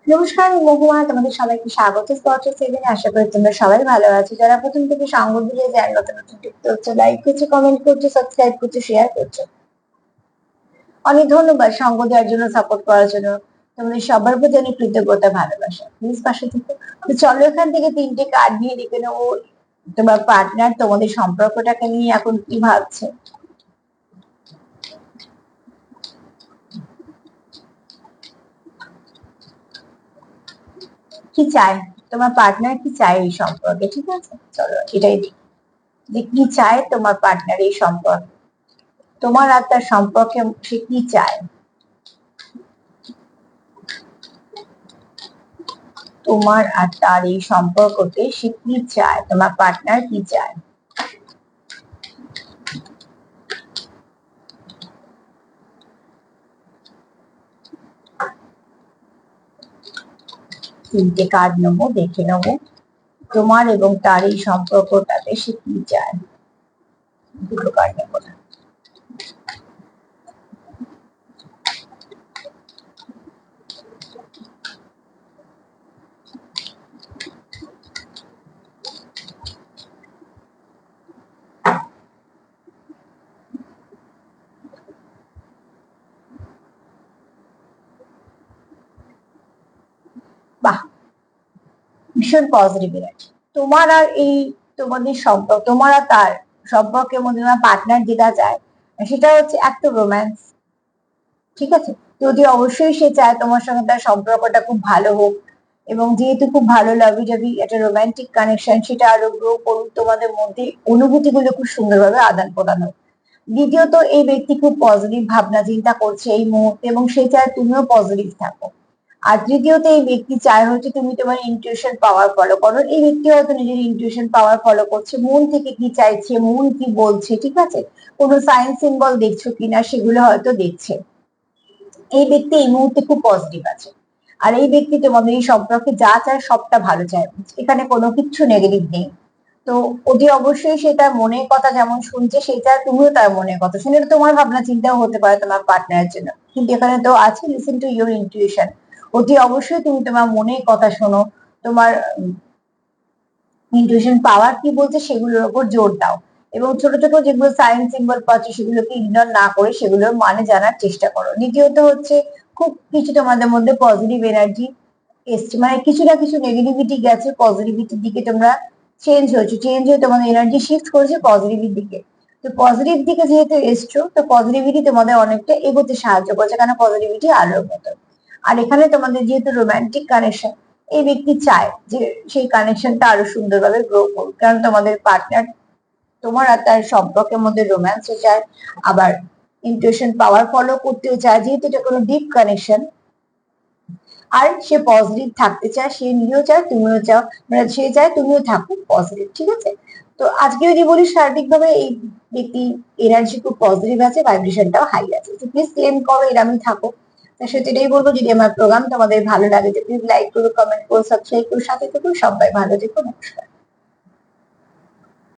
নমস্কার, আমি মহুয়া। তোমাদের সবাইকে স্বাগত স্পষ্ট সেভেনে। আশা করি তোমরা সবাই ভালো আছো। যারা প্রথম থেকে সঙ্গ দিয়ে যায়, নতুন নতুন যুক্ত হচ্ছে, লাইক করছো, কমেন্ট করছো, সাবস্ক্রাইব করছো, শেয়ার করছো, অনেক ধন্যবাদ। সঙ্গ দেওয়ার জন্য, সাপোর্ট করার জন্য তোমাদের সবার প্রতি অনেক কৃতজ্ঞতা, ভালোবাসা। প্লিজ পাশে থেকে। তো চলো এখান থেকে তিনটে কার্ড নিয়ে দেখে নেবো তোমার পার্টনার তোমাদের সম্পর্কটাকে নিয়ে এখন কি ভাবছে। কি চায় তোমার পার্টনার, কি চায় এই সম্পর্কে, ঠিক আছে? চলো এটাই দেখি যে কি চায় তোমার পার্টনার এই সম্পর্কে, তোমার আর তার সম্পর্কে সে কি চায়। তোমার আর তার এই সম্পর্কতে সে কি চায়, তোমার পার্টনার কি চায়। তিনটে কার্ড নেবো, দেখে নেবো তোমার এবং তার এই সম্পর্কটাতে সে কি চায়। দুটো কার্ড নেবো না। বাহ, ভীষণ পজিটিভ এনার্জি। তোমার আর এই তোমাদের সম্পর্ক, তোমার আর তার সম্পর্কের মধ্যে তোমার পার্টনার যেটা চায় সেটা হচ্ছে একটা রোম্যান্স, ঠিক আছে? যদি অবশ্যই সে চায় তোমার সঙ্গে তার সম্পর্কটা খুব ভালো হোক, এবং যেহেতু খুব ভালো লাভি টাভি একটা রোমান্টিক কানেকশন, সেটা আরো গ্রো করুক, তোমাদের মধ্যে অনুভূতি গুলো খুব সুন্দরভাবে আদান প্রদান হোক। দ্বিতীয়ত, এই ব্যক্তি খুব পজিটিভ ভাবনা চিন্তা করছে এই মুহূর্তে, এবং সে চায় তুমিও পজিটিভ থাকো। আর তৃতীয়ত, এই ব্যক্তি চায় হচ্ছে তুমি তোমার ইনটিউশন পাওয়ার ফলো করো। এই ব্যক্তি হয়তো নিজের ইনটিউশন পাওয়ার ফলো করছে, মন থেকে কি চাইছে, মন কি বলছে, ঠিক আছে? কোনো সাইন সিম্বল দেখছো কিনা সেগুলো হয়তো দেখছে। এই ব্যক্তি এই মুহূর্তে খুব পজিটিভ আছে। আর এই ব্যক্তি তোমাদের এই সম্পর্কে যা চায় সবটা ভালো চায়, এখানে কোনো কিছু নেগেটিভ নেই। তো অতি অবশ্যই সে তার মনের কথা যেমন শুনছে, সে চায় তুমিও তার মনের কথা শুনে। এটা তোমার ভাবনা চিন্তাও হতে পারে তোমার পার্টনারের জন্য, কিন্তু এখানে তো আছে লিসেন টু ইউর ইনটিউশন। অতি অবশ্যই তুমি তোমার মনের কথা শোনো, তোমার ইনটিউশন পাওয়ার কি বলছে সেগুলোর উপর জোর দাও, এবং ছোট ছোট যেগুলো সাইন সিম্বল পাচ্ছ সেগুলোকে ইগনোর না করে সেগুলোর মানে জানার চেষ্টা করো। দ্বিতীয়ত হচ্ছে, খুব কিছু তোমাদের মধ্যে পজিটিভ এনার্জি এসছে, মানে কিছু না কিছু নেগেটিভিটি গেছে, পজিটিভিটির দিকে তোমরা চেঞ্জ হয়েছে, চেঞ্জ হয়ে তোমাদের এনার্জি শিফট করেছে পজিটিভিটির দিকে। তো পজিটিভ দিকে যেহেতু এসছো, তো পজিটিভিটি তোমাদের অনেকটা এগোতে সাহায্য করছে, কারণ পজিটিভিটি আলোর মতো। আর এখানে তোমাদের যেহেতু রোমান্টিক কানেকশন, এই ব্যক্তি চায় যে সেই কানেকশনটা আরো সুন্দরভাবে গ্রো করুক, কারণ তোমাদের পার্টনার তোমার আর তার সম্পর্কের মধ্যে রোম্যান্সও চায়, আবার ইনটিউশন পাওয়ার ফলো করতেও চায়, যেহেতু এটা কোনো ডিপ কানেকশন। আর সে পজিটিভ থাকতে চায়, সে নিজেও চায় তুমিও চাও, মানে সে চায় তুমিও থাকো পজিটিভ, ঠিক আছে? তো আজকে যদি বলি শারীরিকভাবে এই ব্যক্তি এনার্জি খুব পজিটিভ আছে, ভাইব্রেশনটাও হাই আছে। তো প্লিজ ক্লেম করো এরকমই থাকো। তার সাথে এটাই বলবো, যদি আমার প্রোগ্রাম তোমাদের ভালো লাগে তো প্লিজ লাইক করো, কমেন্ট করো, সাবস্ক্রাইব করো, সাথে থেকো। সবাই ভালো থেকো, নমস্কার।